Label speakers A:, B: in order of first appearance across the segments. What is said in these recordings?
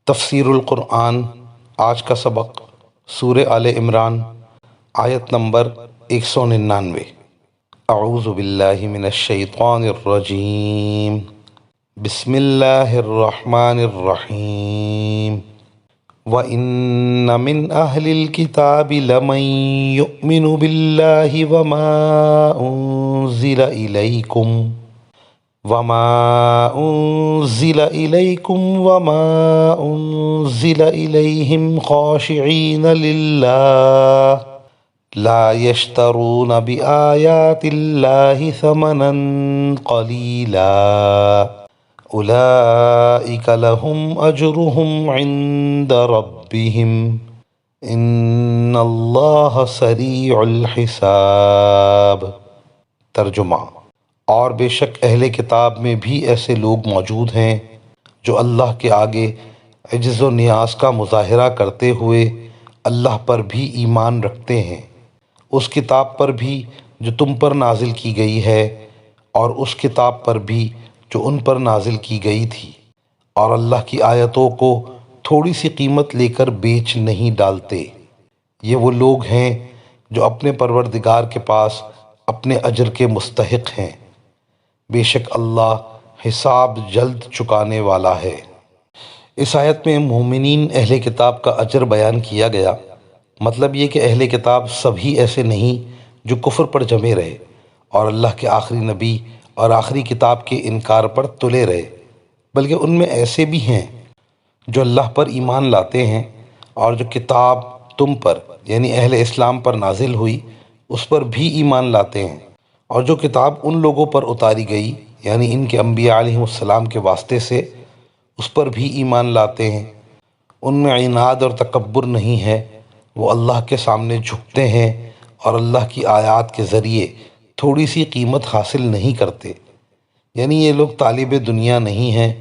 A: تفسیر القرآن آج کا سبق سورہ آل عمران آیت نمبر 199۔ اعوذ باللہ من الشیطان الرجیم، بسم اللہ الرحمن الرحیم۔ وَإِنَّ مِنْ أَهْلِ الْكِتَابِ لَمَنْ يُؤْمِنُ بِاللَّهِ وَمَا أُنْزِلَ إِلَيْكُمْ وَمَا أُنْزِلَ إِلَيْهِمْ خَاشِعِينَ لِلَّهِ لَا يَشْتَرُونَ بِآيَاتِ اللَّهِ ثَمَنًا قَلِيلًا أُولَئِكَ لَهُمْ أَجْرُهُمْ عِنْدَ رَبِّهِمْ إِنَّ اللَّهَ سَرِيعُ الْحِسَابِ۔ ترجمہ: اور بے شک اہل کتاب میں بھی ایسے لوگ موجود ہیں جو اللہ کے آگے عجز و نیاز کا مظاہرہ کرتے ہوئے اللہ پر بھی ایمان رکھتے ہیں، اس کتاب پر بھی جو تم پر نازل کی گئی ہے اور اس کتاب پر بھی جو ان پر نازل کی گئی تھی، اور اللہ کی آیتوں کو تھوڑی سی قیمت لے کر بیچ نہیں ڈالتے۔ یہ وہ لوگ ہیں جو اپنے پروردگار کے پاس اپنے اجر کے مستحق ہیں، بے شک اللہ حساب جلد چکانے والا ہے۔ اس آیت میں مومنین اہل کتاب کا اجر بیان کیا گیا۔ مطلب یہ کہ اہل کتاب سبھی ایسے نہیں جو کفر پر جمے رہے اور اللہ کے آخری نبی اور آخری کتاب کے انکار پر تلے رہے، بلکہ ان میں ایسے بھی ہیں جو اللہ پر ایمان لاتے ہیں اور جو کتاب تم پر یعنی اہل اسلام پر نازل ہوئی اس پر بھی ایمان لاتے ہیں، اور جو کتاب ان لوگوں پر اتاری گئی یعنی ان کے انبیاء علیہ السلام کے واسطے سے اس پر بھی ایمان لاتے ہیں۔ ان میں عناد اور تکبر نہیں ہے، وہ اللہ کے سامنے جھکتے ہیں اور اللہ کی آیات کے ذریعے تھوڑی سی قیمت حاصل نہیں کرتے، یعنی یہ لوگ طالب دنیا نہیں ہیں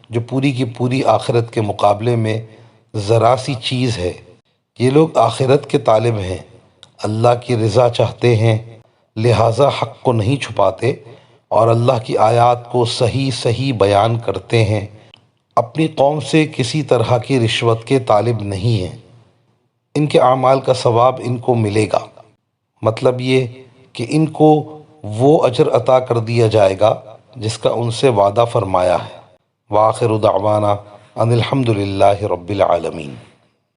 A: جو پوری کی پوری آخرت کے مقابلے میں ذرا سی چیز ہے۔ یہ لوگ آخرت کے طالب ہیں، اللہ کی رضا چاہتے ہیں، لہٰذا حق کو نہیں چھپاتے اور اللہ کی آیات کو صحیح صحیح بیان کرتے ہیں، اپنی قوم سے کسی طرح کی رشوت کے طالب نہیں ہیں۔ ان کے اعمال کا ثواب ان کو ملے گا، مطلب یہ کہ ان کو وہ اجر عطا کر دیا جائے گا جس کا ان سے وعدہ فرمایا ہے۔ وآخر دعوانا ان الحمد للہ رب العالمین۔